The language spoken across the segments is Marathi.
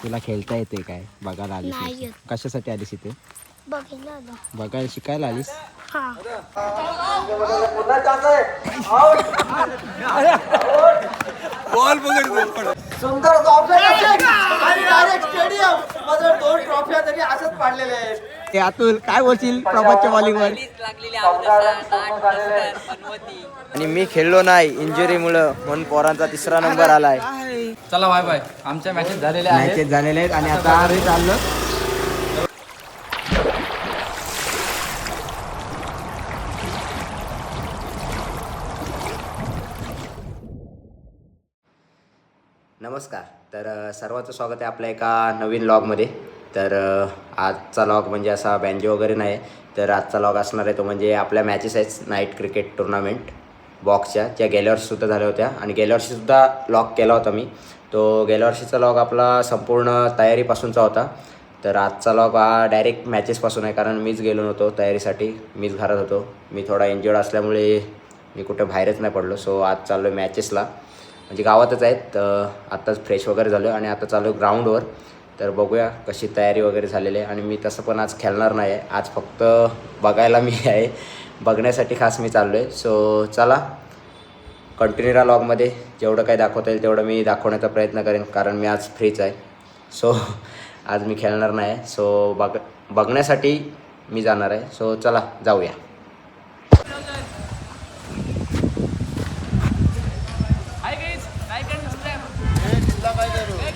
तुला खेळता येते काय? बघायला आलीस नाही नुसतं. येत. कशासाठी आलीस इथे? बघितलं होतं. बघायला शिकायला आलीस? हा. सुंदर आणि डायरेक्ट स्टेडियम मध्ये 2 ट्रॉफ्या तरी असंच पाडलेले आहेत. ते अतुल काय बोलशील प्रभातच्या बॉलिंगवर? आणि मी खेळलो नाही इंजुरीमुळं, म्हणून पोरांचा 3रा नंबर आलाय. चला बाय बाय. आमच्या मॅचेस झालेल्या आहेत. मॅचेस झालेले आहेत आणि आता आम्ही चाललो. नमस्कार. तर सर्वांचं स्वागत आहे आपल्या एका नवीन लॉगमध्ये. तर आजचा लॉग म्हणजे असा बँजो वगैरे नाही, तर आजचा लॉग असणार आहे तो म्हणजे आपल्या मॅचेस आहेत नाईट क्रिकेट टुर्नामेंट बॉक्सच्या, ज्या गेल्या वर्षीसुद्धा झाल्या होत्या आणि गेल्या वर्षीसुद्धा लॉग केला होता मी. तो गेल्या वर्षीचा लॉग आपला संपूर्ण तयारीपासूनचा होता. तर आजचा लॉग हा डायरेक्ट मॅचेसपासून आहे, कारण मीच गेलो नव्हतो तयारीसाठी, मीच घरात होतो. मी थोडा इंजर्ड असल्यामुळे मी कुठे बाहेरच नाही पडलो. सो आज चाललो आहे मॅचेसला, म्हणजे गावातच आहेत. आत्ताच फ्रेश वगैरे झालो आणि आता चालू आहे ग्राउंडवर. तर बघूया कशी तयारी वगैरे झालेली आहे. आणि मी तसं पण आज खेळणार नाही आहे, आज फक्त बघायला मी आहे, बघण्यासाठी खास मी चाललो आहे. सो चला कंटिन्यू राहा लॉगमध्ये. जेवढं काही दाखवता येईल तेवढं मी दाखवण्याचा प्रयत्न करेन, कारण मी आज फ्रीच आहे. सो आज मी खेळणार नाही आहे. सो बघण्यासाठी मी जाणार आहे. सो चला जाऊया.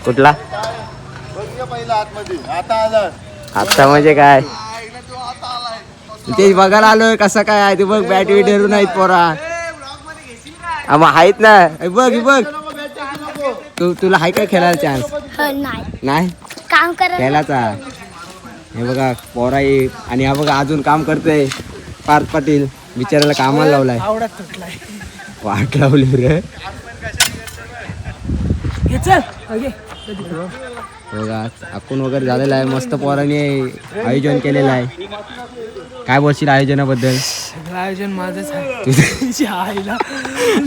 कुठला पहिला आतमध्ये आता आला. आत्ता म्हणजे काय ते बघायला आलोय कसं काय आहे ते बघ. बॅट बीट धरून आहेत पोरा, आम्हा आहेत ना. बघ बघ तुला हाय काय खेळायला चान्स? नाही काम करत खेळायचा. हे बघा पोरा आहे आणि हा बघा अजून काम करतोय पार्थ पाटील, बिचाराला कामाला लावलाय. वाट लावली रे. बघा आखून वगैरे झालेला आहे, मस्त पोरांनी आयोजन केलेलं आहे. काय बोलशील आयोजनाबद्दल? आयोजन माझंच आहे.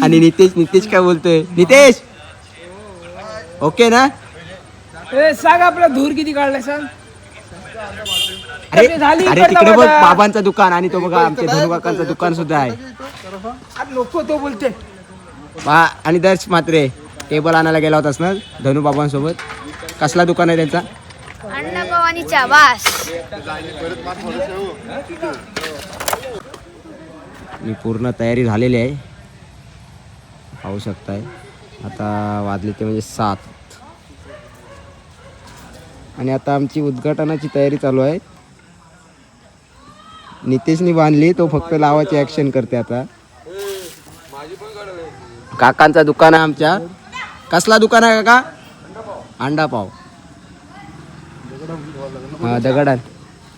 आणि नितेश काय बोलतोय? नितेश ओके ना? सांग आपला धूर किती काढलाय सांग. अरे अरे तिकडे बघ बाबांचं दुकान, आणि तो बघा आमच्या धनु काकांचं दुकान सुद्धा आहे. नको तो बोलते. आणि दर्श मात्रे टेबल आणायला गेला होतास ना धनु बाबांसोबत? कसला दुकान आहे त्यांचा? अण्णाभाऊ आणि चाबास. मी पूर्ण तयारी झालेली आहे, पाहू शकताय. आता वाजले ते म्हणजे 7 आणि आता आमची उद्घाटनाची तयारी चालू आहे. नितेशनी बांधली, तो फक्त लावायची ॲक्शन करते. आता काकांचा दुकान आहे आमच्या. कसला दुकान आहे काका? अंडा पाव. हा दगडात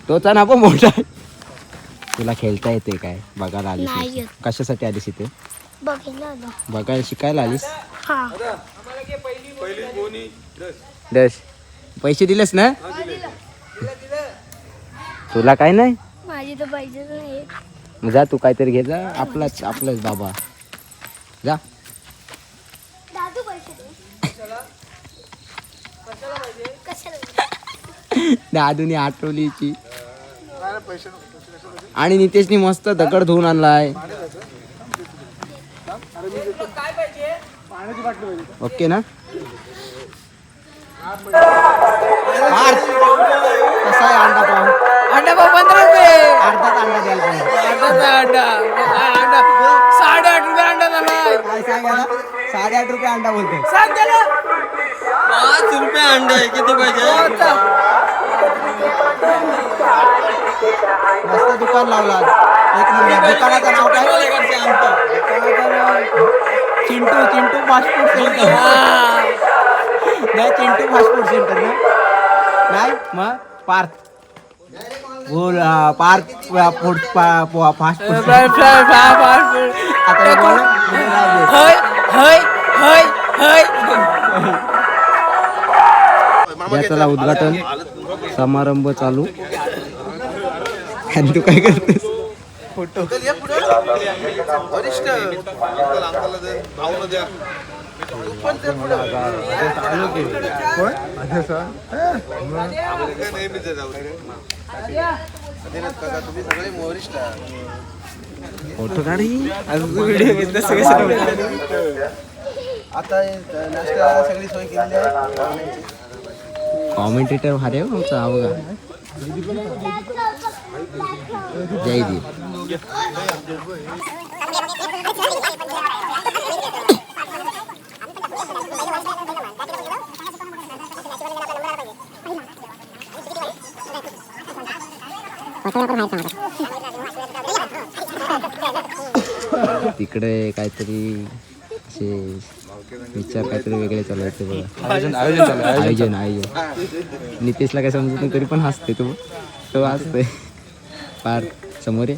तोच ना पण मोठा. तुला खेळता येते काय? बघायला आलीस नाही नुसतं. येत. कशासाठी आलीस इथे? बघितलं होतं. बघायला शिकायला आलीस? हा. दस पैसे दिलेस ना? तुला काय नाही? माझी तर पाहिजेच नाही. मग जा तू काहीतरी घे जा. आपलाच बाबा जा. दादू पैसे दे. कशाला? दादूनी आठवलीची. आणि नितेशनी मस्त दगड धुवून आणलाय. ओके ना? कसा आहे अंडा पाव? अंडा पाव 15 रुपये. अर्धाच अंडा द्यायला पाहिजे. अंडा 8.5 रुपये अंडा झालाय. काय सांगायला? 8.5 रुपये अंडा बोलतोय. सांग त्याला 5 रुपये अंडा आहे. किती पाहिजे? मस्त दुकान लावला. एक नंबर. दुकानाचं नाव काय? Chintu fast food centre. नाही चिंटू फास्ट फूड सेंटर ना? नाही मग पार्थ बोल. Parth food fast food. चला उद्घाटन समारंभ चालू. आणि तू काय करतेस? फोटो फोटो काढी व्हिडिओ घेतला सगळे आता नाश्ता सगळी सोय केलेली आहे. कॉमेंटेटर भारी आहे हो आमचा हा बघा. जयदीप तिकडे काहीतरी असे विचार काहीतरी वेगळे चालू आहेत ते बघा. आयोजन नितेशला काय समजत नाही तरी पण हसते तो हसते पार समोर आहे.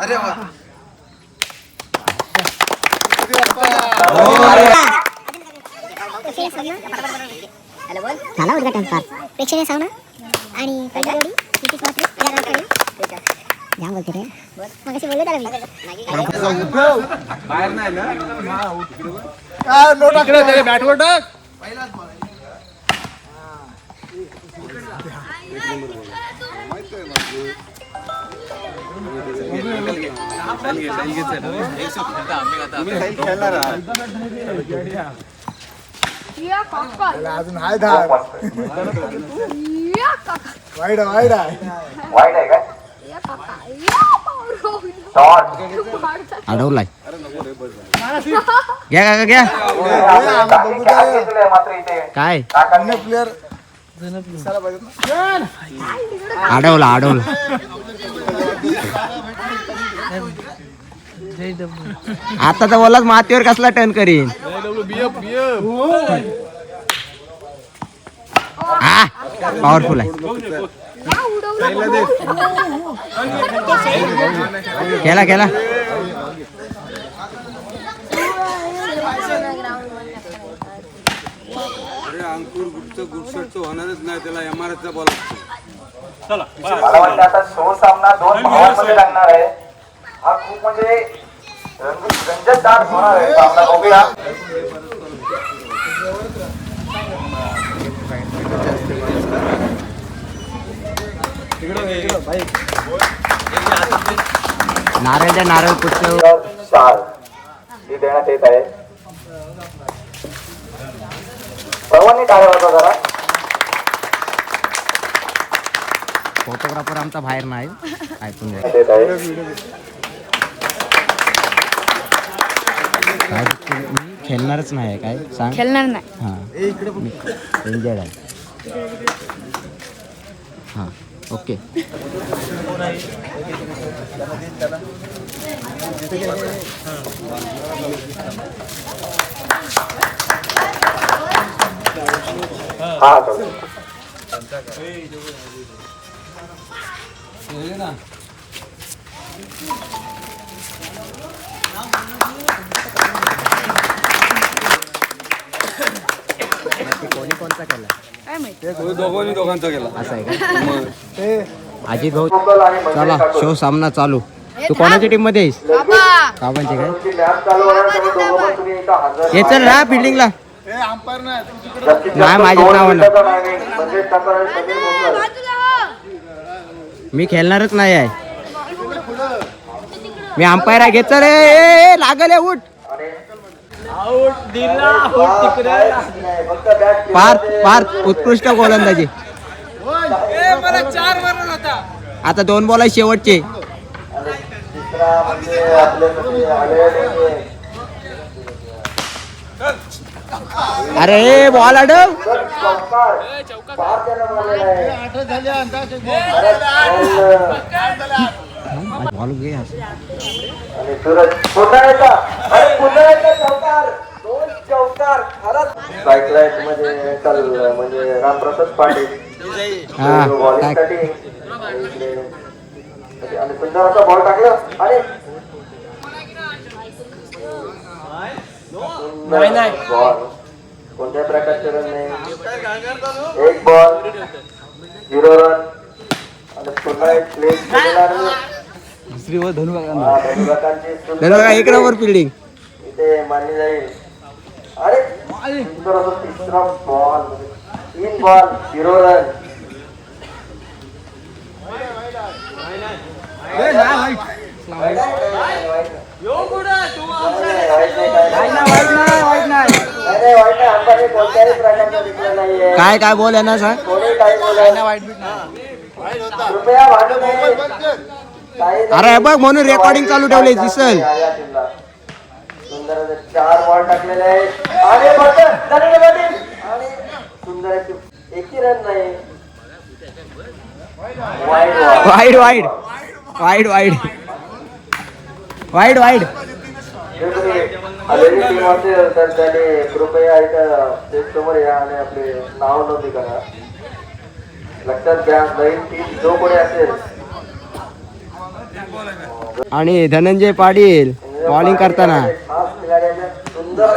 अरे वा झाला उद्घाटन पार प्रेक्षणीय सामना आणि पहिली जोडी नितीश म्हात्रे आणि राज खरे. जाम बोलते रे मग अशी बोलले त्याला बॅटवर टाक. अजून हाय धार वाईट वाईट आहे. अडवलाय घ्या घ्या काय प्लेअर अडवला आता तर बोलाच मातीवर कसला टर्न करीन. हा पॉवरफुल आहे. केला अंकुर गुडशॉटचं होणारच नाही त्याला एमआरएफचा बॉल मला वाटतं आता शो सामना 2 भावांमध्ये लागणार आहे. हा खूप म्हणजे रंजकदार होणार आहे सामना. बघूया नारळ पुष्प 4 ही देण्यात येत आहे. सर्वांनी टाळ्या वाजवा जरा. फोटोग्राफर आमचा बाहेर नाही ऐकून घ्या. येत आहे. काय मी खेळणारच नाही काय सांग. खेळणार नाही. हां एन्जॉय आहे. हां ओके. हा कोणी कोणता केला दोघांचा केला. असं आहे का. अजित भाऊ चला शो सामना चालू. तू कोणाच्या टीम मध्ये आहेस. काबांचे काय मॅच चालू आहे. दोघं पण तुम्ही इथं हजर हे चल ना फिल्डिंगला अंपायर नाही नाही माझ्या नावानं. म्हणजे टक्कर समीर भोसले. मी खेळणारच नाही आहे. मी अंपायर आहे. घेत रे लागल उठ. पार उत्कृष्ट गोलंदाजी. मला 4 मारत होता. आता 2 बॉल आहे शेवटचे. अरे बॉल अडव. बॉल घे. आणि सूरज पुन्हा एकदा. अरे पुन्हा एकदा चौकार. 2 चौकार. जोरदार खरंच स्ट्राईक लाईट मध्ये काल म्हणजे रामप्रसाद पाटील बॉलिंगसाठी आणि सुंदर असा बॉल टाकला आणि बॉल कोणत्या प्रकारचे रन नाही एक बॉल 0 रन आणि पुन्हा एक प्ले केलेला दुसरी वर धनुकांची एक नंबर फिल्डिंग इथे मानली जाईल अरे सुंदर असा तिसरा बॉल 3 बॉल 0 रन काय काय बोल आहे ना सांग कृपया भांडू नये अरे बघ म्हणून रेकॉर्डिंग चालू ठेवले दिसल सुंदर 4 बॉल टाकलेले आहेत आणि सुंदर एकही रन नाही wide wide wide wide wide wide आलेली टीम असेल तर त्याने कृपया इथं स्टेज समोर या आणि आपले नाव नोंदणी करा लक्षात घ्या नवीन टीम जो कोणी असेल आणि धनंजय पाटील बॉलिंग करताना सुंदर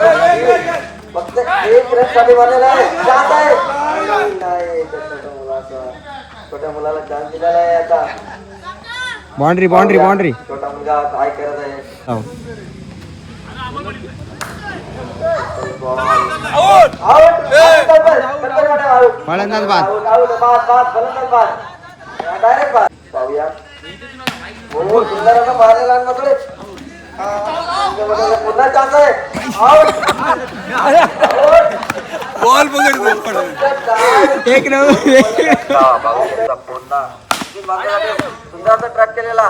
फक्त एक रन साठी बनलेला आहे चान्स आहे नाही छोट्या मुलाला चान्स दिलेला आहे आता बाउंड्री बाउंड्री बाउंड्री छोटा मुलगा काय करत आहे फलंदाज बाद डायरेक्ट बाद पाहूया हो सुंदर असं मारलेला मध्ये पुन्हा चान्स आहे बॉल पकड एक नंबर पुन्हा सुंदर ट्रॅक केलेला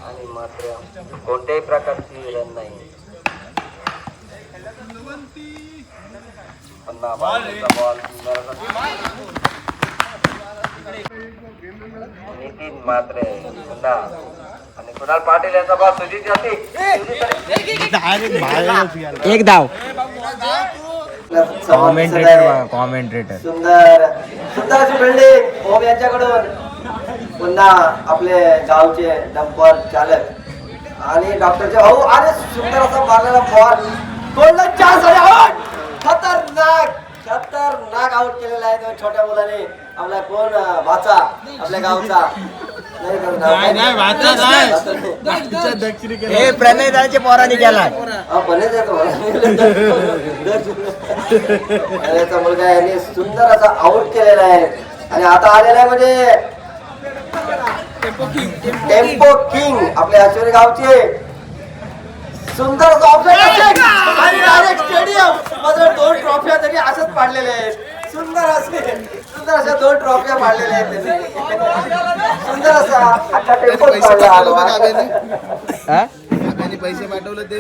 आणि मात्र कोणत्याही प्रकारची रन नाही पुन्हा बॉल नितीन मात्र पुन्हा आणि कुणाल पाटील यांचा बॉल सुजित जाती एक धाव कॉमेंट्रेटर सुंदर सुंदर अशी बिल्डिंग ओम यांच्याकडून पुन्हा आपले गावचे डंपर चालक आणि डॉक्टरचे भाऊ आणि सुंदर असा मारलेला बॉल गोल्डन चान्स आणि आउट खतरनाक आउट केलेला आहे तो छोट्या मुलाने आपला कोण भाचा आपल्या गावचा हे प्रणयदाचे पोरांनी केला त्याचा मुलगा याने सुंदर असा आउट केलेला आहे आणि आता आलेला आहे म्हणजे टेम्पो किंग आपल्या आचोरी गावचे सुंदर आणि डायरेक्ट स्टेडियम मध्ये 2 ट्रॉफ्या तरी असंच पाडलेले आहेत सुंदर अशा 2 ट्रॉफ्या पाडलेल्या आहेत त्यांनी सुंदर असा आता टेम्पो पैसे पाठवले ते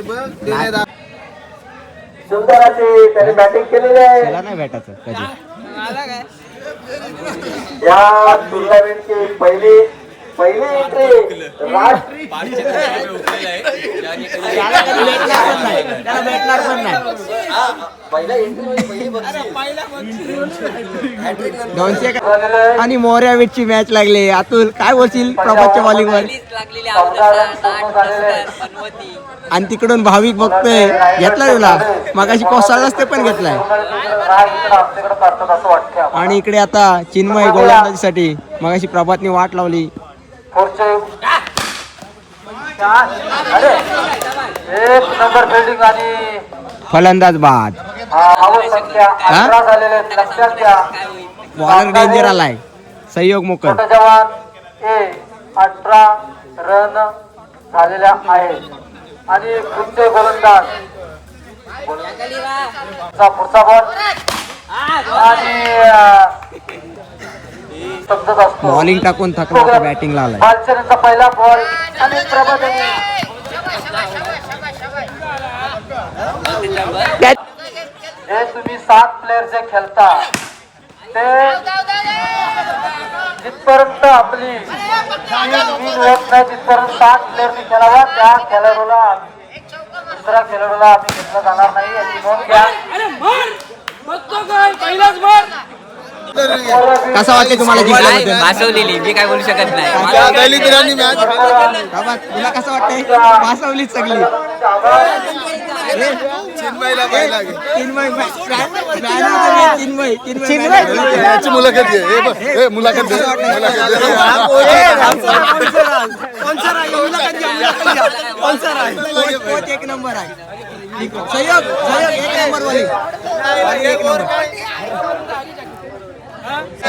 सुंदर अशी त्यांनी बॅटिंग केलेली आहे नाही भेटायचं कधी या टुर्नामेंटची पहिली एंट्री त्याला भेटणार पण नाही दोनशे आणि मोर्यावीटची मॅच लागली अतुल काय बोलशील प्रभातच्या बॉलिंग वर आणि तिकडून भाविक बघतोय घेतलाय तुला मगाशी कोसळलाच ते पण घेतलाय आणि इकडे आता चिन्मय गोलंदाजीसाठी मगाशी प्रभातने वाट लावली एक नंबर फिल्डिंग आणि फलंदाज बाद लक्षात घ्या बॉलर डेंजर आलाय सहयोग मोकल जवान 18 रन झालेल्या आहेत आणि पुढचे गोलंदाज पुढचा बॉल आणि समजत असतो बॉलिंग टाकून थकला बॅटिंगला आलाय बालचंदचा पहिला बॉल आणि प्रभातने हे तुम्ही 7 प्लेयर जे खेळता ते जिथपर्यंत आपली टीम विन होत नाही तिथपर्यंत 7 प्लेयरनी खेळावा त्या खेळाडूला दुसऱ्या खेळाडूला आम्ही घेतलं जाणार नाही याची नोंद घ्या. कसा वाटते तुम्हाला जिंकल्याबद्दल? भासवलेली मी काय बोलू शकत नाही. बाबा तुला कसं वाटतंय? भासवलीच सगळी. एक नंबर आहे. सहयोग एक नंबर वाली.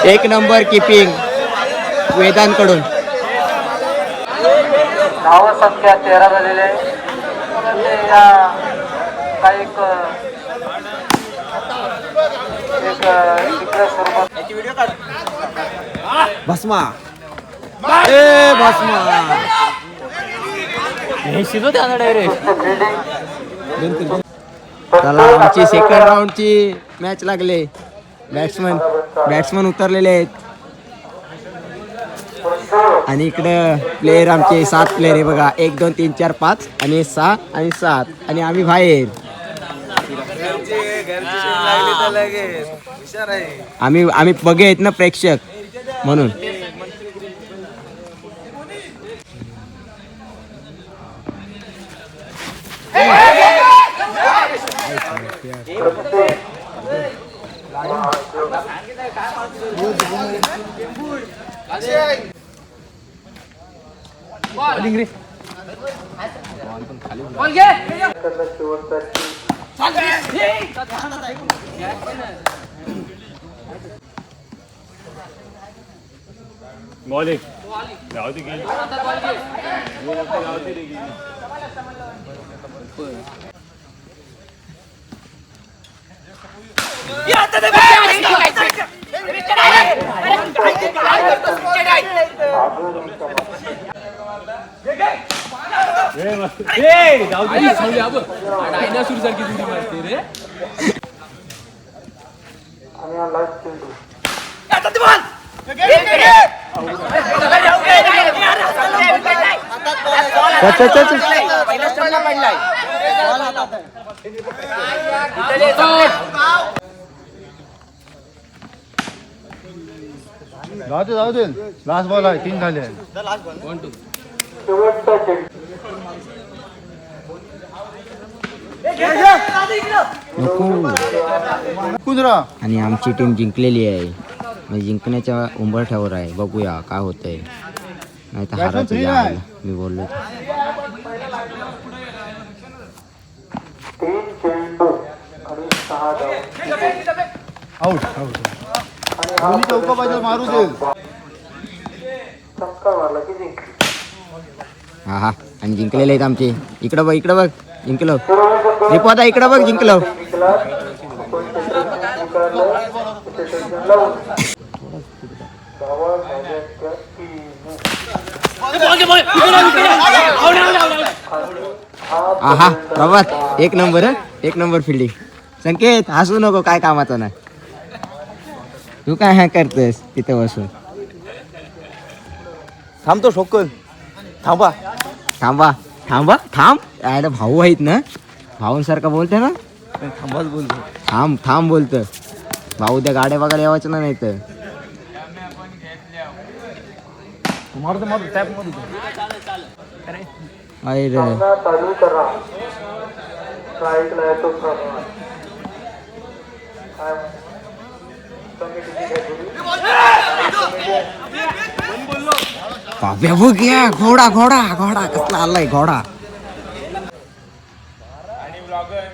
एक नंबर किपिंग वेदांकडून. धाव संख्या 13 झालेले आहे. या काही एक स्वरूपात भस्मा ए भस्मा चला आमची सेकंड राऊंडची मॅच लागले. बॅट्समन उतरलेले आहेत आणि इकडं प्लेयर आमचे 7 प्लेयर आहे बघा. 1 2 3 4 5 आणि 6 आणि 7 आणि आम्ही बाहेर. आम्ही बघे आहेत ना प्रेक्षक म्हणून. जाऊ दे लास्ट बॉल आहे 3 झाले. आणि आमची टीम जिंकलेली आहे. म्हणजे जिंकण्याच्या उंबरठ्यावर आहे. बघूया काय होतंय. नाही तर हारायचं जायला मी बोललो. 3 चेंडू आणि 6 धावा. आउट आणि चौका पाहिजे मारू दे. छक्का मारला की जिंकली. हा आणि जिंकलेले आहेत आमचे. इकडं बघ जिंकलो. रिपोर्ट इकडं बघ जिंकलो. आहा प्रभात एक नंबर फिल्डिंग. संकेत हसू नको, काय कामाचं नाही. तू काय ह्या करतोस तिथं बसून? थांबतो शोकल. थांबा थांब. यायला भाऊ आहेत ना, भाऊंसारखं बोलते ना. थांबाच बोलतो. थांब बोलतं. भाऊ त्या गाड्या बघायला यावायचं ना. नाही तर मारतो टॅप मारतो. अरे चालू करा. स्ट्राईकला येतो प्रभात. बाब्या बघ या घोडा कसला आलाय घोडा. आणि व्लॉगर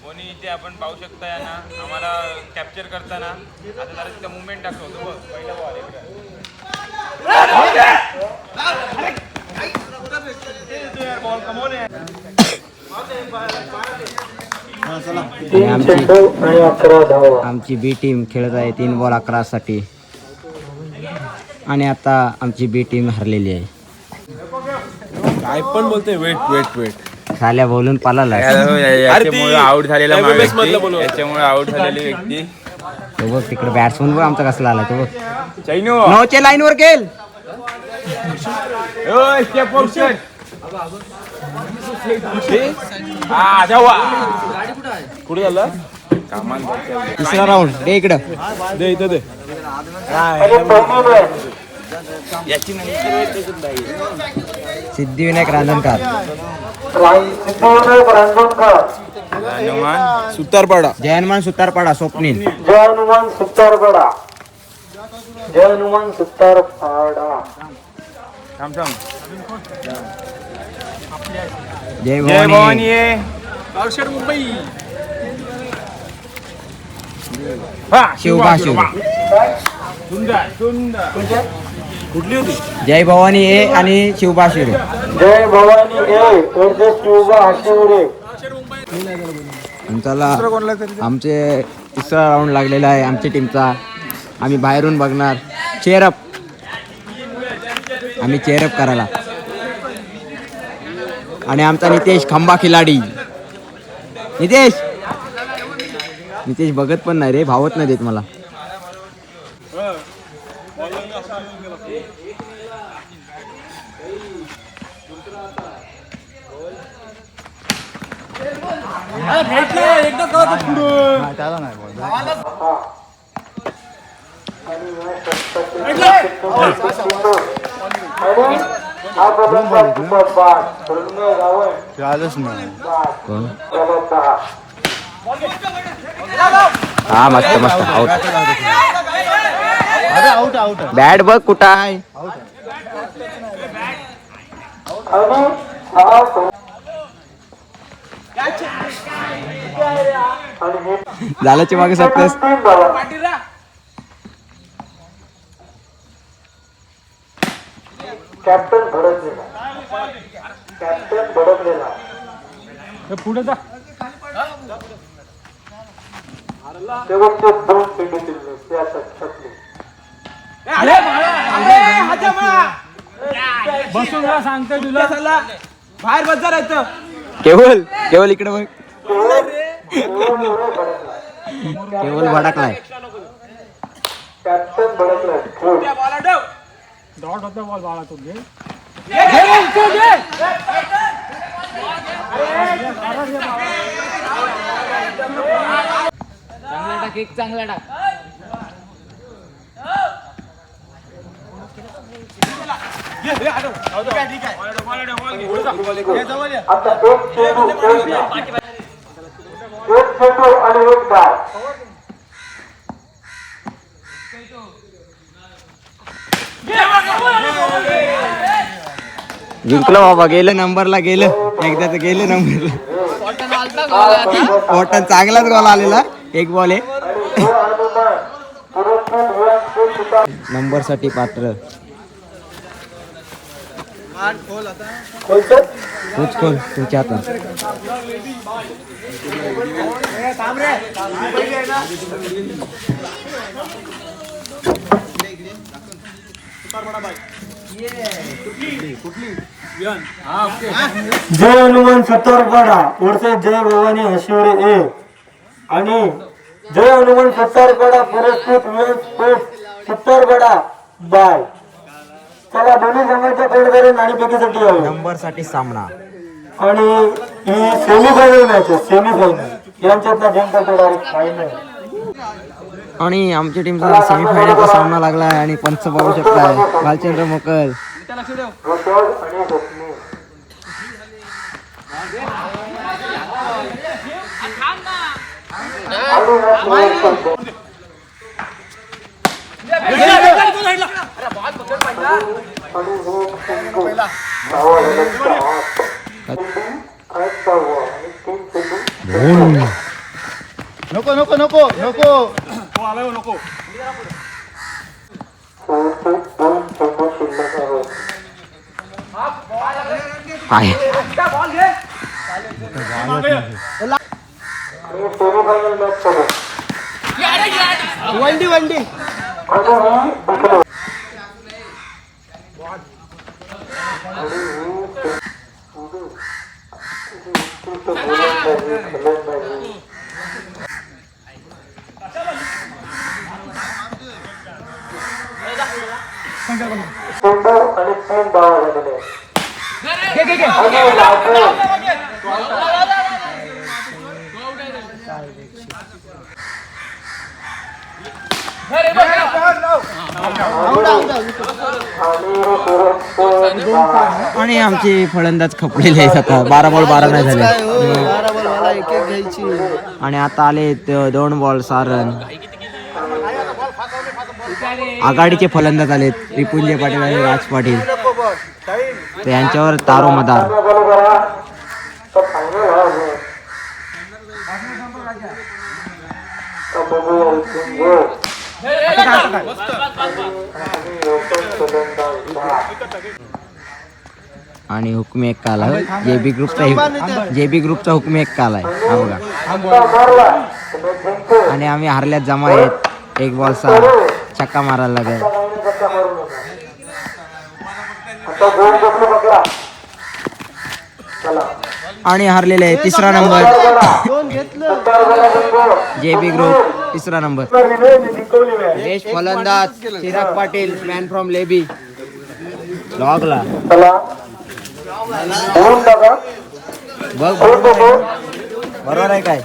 कोणी इथे आपण पाहू शकता यांना आम्हाला कॅप्चर करताना. आता जरा तिथं मुवमेंट दाखवतो बघ. पहिला बॉल आमची बी टीम खेळत आहे 3 बॉल 11 साठी. आणि आता आमची बी टीम हरलेली आहे. काय पण बोलते वेट साल्या बोलून पालाला. याच्यामुळे आउट झालेला याच्यामुळे आउट झालेली व्यक्ती. तो बघ तिकडे बॅट्समन बघ आमचा कसला आला. तो बघ नोच्या लाईन वर गेल. कुठे झालं तिसरा राऊंड दे इकडं दे इथं दे सिद्धिविनायक रांजणकर हनुमान सुतारपाडा जयनमान सुतारपाडा स्वप्नील जय हनुमान सुतारपाडा. जय हनुमान सुतारपाडा. थांब थांब जय जय भवानी भवानी ये शिवबा शिव कुठली होती जय भवानी ए आणि शिवबा शिव जय भवानी ए वर्सेस शिवबा आशिवरे. चला आमचे तिसरा राऊंड लागलेला आहे आमच्या टीमचा. आम्ही बाहेरून बघणार. चेअरअप आम्ही चेअरअप करायला. आणि आमचा नितेश खंबा खिलाडी. नितेश नितेश बघत पण नाही रे, भावत नाही देत मला. त्याला नाही हा प्रबंध आलंच नाही. कोण? हा मस्त मस्त आउट. अरे आउट आउट बॅट बघ कुठं आहे. झाल्याची मागे सक्सेस. कॅप्टन भडकलेला. कॅप्टन भडकलेला. पुढे जा शेवटचे 2 चेंडू खेळले त्या छापले. बसून सांगतोय तुला बाहेर बस जरा. केवल केवल इकडे बघ. केवल भडकलाय. कॅप्टन भडकलाय. डॉट होता बॉल बाळा तो घे. चांगला टाक. आता एक चेंडू आणि एक बॅट. जिंकलो बाबा. गेलं नंबरला गेलं. एकदा तर गेलं नंबरला. पॉटन चांगलाच गोल आलेला. एक बॉल आहे. नंबर साठी पात्र. तूच खोल तुमच्या हातून. जय हनुमान सुतारपाडा वर्सेस जय भवानी हशिवरे ए. आणि जय हनुमान सुतारपाडा पुरस्कृत सुतारपाडा बाय. चला दोन्ही संघाच्या खेळाडू नाणेफेकीसाठी आहे. नंबर साठी सामना. आणि ही सेमीफायनल मॅच आहे. सेमीफायनल यांच्यातला जिंकला तो डायरेक्ट फायनल. आणि आमच्या टीमचा सेमीफायनलचा सामना लागला आहे. आणि पंच पाहू शकताय भालचंद्र मोकल. ऋषभ आणि स्वप्नील. नको नको नको नको नको. आहे. सेमीफायनल मॅच चालू. वंडी वंडी चेंडू आणि 3 धावा झालेले. आणि आमचे फलंदाज खपलेले आहेत आता 12 बॉल 12 नाही झाले आणि आता आले 2 बॉल 6 रन. आघाडीचे फलंदाज आलेत रिपुंजय पाटील आणि राज पाटील. तर यांच्यावर तारो मदार. आणि हुकमी एक काल आहे जेबी ग्रुपचा हुकमी एक काल आहे हा बघा. आणि आम्ही हारल्यात जमा आहेत 1 बॉल 6 छक्का मारायला लागेल. आणि हारलेले आहे 3रा नंबर जेबी ग्रुप 3रा नंबर. बेस्ट फलंदाज चिराग पाटील मॅन फ्रॉम लेबी लॉगला. बघ बरोबर आहे काय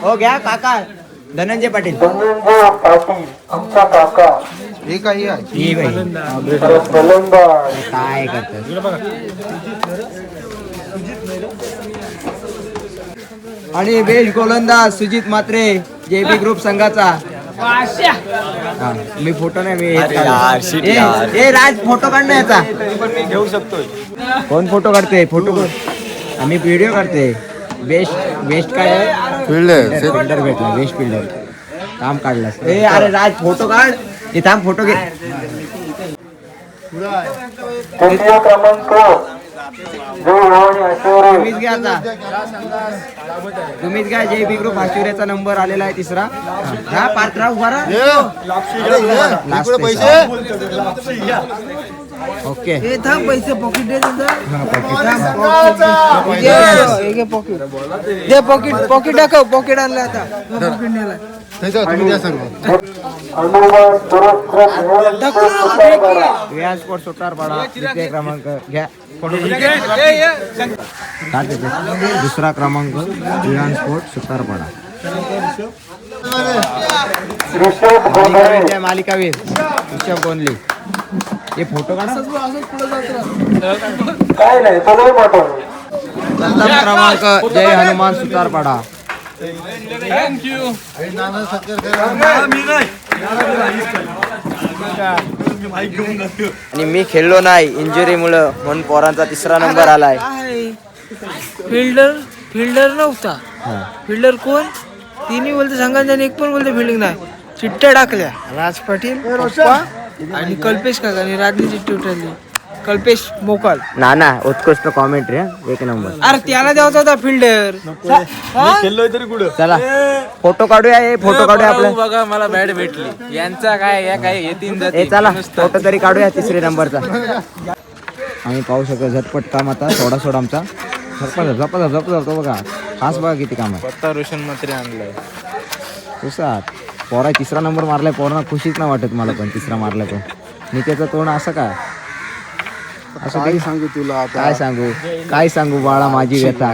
हो घ्या काका धनंजय पाटील हे काय करतात. आणि बेस्ट गोलंदाज सुजित मात्रे जेबी ग्रुप संघाचा. हा, मी फोटो नाही मी राज फोटो काढणं याचा घेऊ शकतोय. कोण फोटो काढते फोटो आम्ही व्हिडिओ काढते. बेस्ट काय फिल्डर भेटला बेस्ट फिल्डर काम काढलास. अरे राज फोटो काढ इथं थांब फोटो घे. तुम्हीच घ्या आता तुम्हीच घ्या जेबी ग्रुप आशिवऱ्याचा नंबर आलेला आहे 3रा. हा पात्रा उभा ओके पैसे पॉकेट पॉकेट दाखव. पॉकेट आणलं आता पॉकेट नेला स्पोर्ट सुतारपाडा 2 क्रमांक घ्या. 2रा क्रमांक स्पोर्ट सुतारपाडा. मालिकावीर ऋषभ गोंधले हे फोटो काढा. 7 क्रमांक जय हनुमान सुतारपाडा. आणि मी खेळलो नाही इंजुरी मुळे म्हणून पोरांचा 3रा नंबर आलाय. फिल्डर नव्हता. फिल्डर कोण तिन्ही बोलते सांगायचं आणि एक पण बोलते फिल्डिंग नाही. चिठ्ठ्या टाकल्या राज पाटील पप्पा आणि कल्पेश काका आणि राजनी चिठ्ठी उठवली. कल्पेश मोकाल नाना उत्कृष्ट कॉमेंट्री 1 नंबर. अरे त्याला द्यायचा होता फिल्डर. चला फोटो काढूया फोटो काढूया आपल्या. बघा मला बॅट भेटली यांचा काय येतील चला फोटो तरी काढूया 3ऱ्या नंबरचा. आम्ही पाहू शकतो झटपट काम आता सोडा आमचा झपतो बघा. खास बघा किती काम आहे. स्वतः रोशन मात्रे आणलाय तुसात पोरा 3रा नंबर मारलाय. पोरांना खुशीच नाही वाटत मला पण 3रा मारलाय पण नित्याचं तोंड असं काय असं काय सांगू तुला काय सांगू बाळा माझी व्यथा.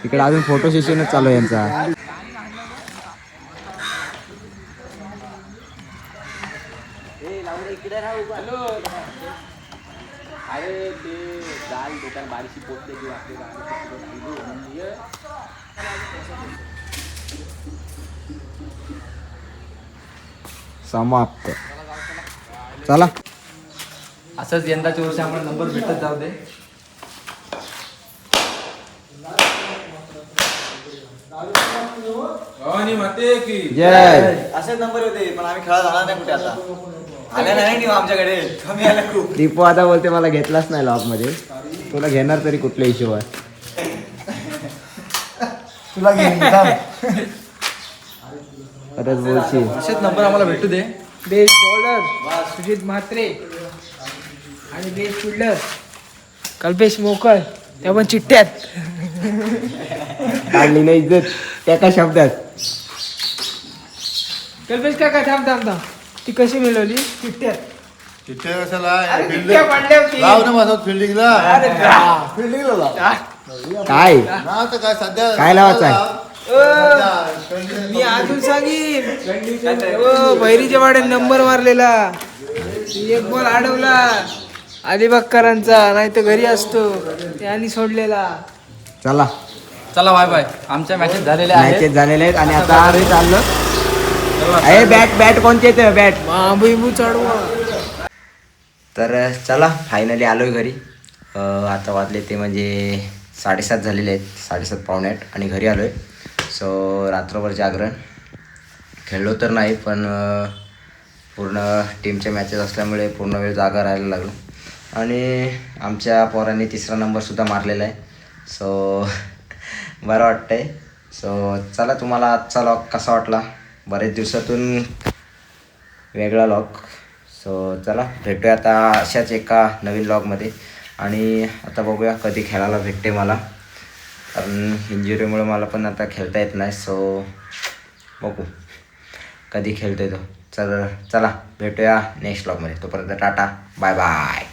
तिकडे अजून फोटो सेशनच चालू आहे यांचा. समाप्त. चला असंच यंदाच्या वर्षी आम्हाला नंबर भेटत जाऊ दे. जय. असेच नंबर होते पण आम्ही खेळा जाणार नाही कुठे आता. आल्या नाही टीम आमच्याकडे कमी आल्या खूप. दीपू आता बोलते मला घेतलाच नाही लॉक मध्ये. तुला घेणार तरी कुठल्या हिशोबात तुला घेऊन परत बोलशील. असेच नंबर आम्हाला भेटू दे. बेस्ट बॉलर सुजित म्हात्रे आणि बेस्ट फिल्डर कल्पेश मोकळ. त्या पण चिठ्ठ्यात काढली नाही इज्जत त्या का शब्दात. कल्पेश काका थांब ती कशी मिळवली चिठ्ठ्यात. काय काय लावायचं आहे? मी अजून सांगीन भैरीच्या वाड्यात नंबर मारलेला एक बॉल अडवला अलिबागकरांचा, नाही तर घरी असतो त्यांनी सोडलेला. चला चला बाय बाय. आमच्या मॅचेस झालेल्या आहेत. मॅचेस झालेले आहेत आणि आता आम्ही चाललो. अरे बॅट कोणते येते बॅट? महाभुईभू चढवा. तर चला फायनली आलो आहे घरी. आता वाजले ते म्हणजे 7:30 झालेले आहेत, 7:30 पावणे 8 आणि घरी आलो आहे. सो रात्रभर जागरण, खेळलो तर नाही पण पूर्ण टीमच्या मॅचेस असल्यामुळे पूर्ण वेळ जागा राहायला लागलो. आणि आमच्या पोरांनी 3रा नंबरसुद्धा मारलेला आहे. सो बरं वाटतं आहे. सो चला, तुम्हाला आजचा लॉग कसा वाटला? बरेच दिवसातून वेगळा लॉग. सो चला भेटूया आता अशाच एका नवीन लॉगमध्ये. आणि आता बघूया कधी खेळायला भेटते मला, कारण इंजुरीमुळे मला पण आता खेळता येत नाही. सो बघू कधी खेळतो तो. चला भेटूया नेक्स्ट ब्लॉगमध्ये. तोपर्यंत टाटा, बाय बाय.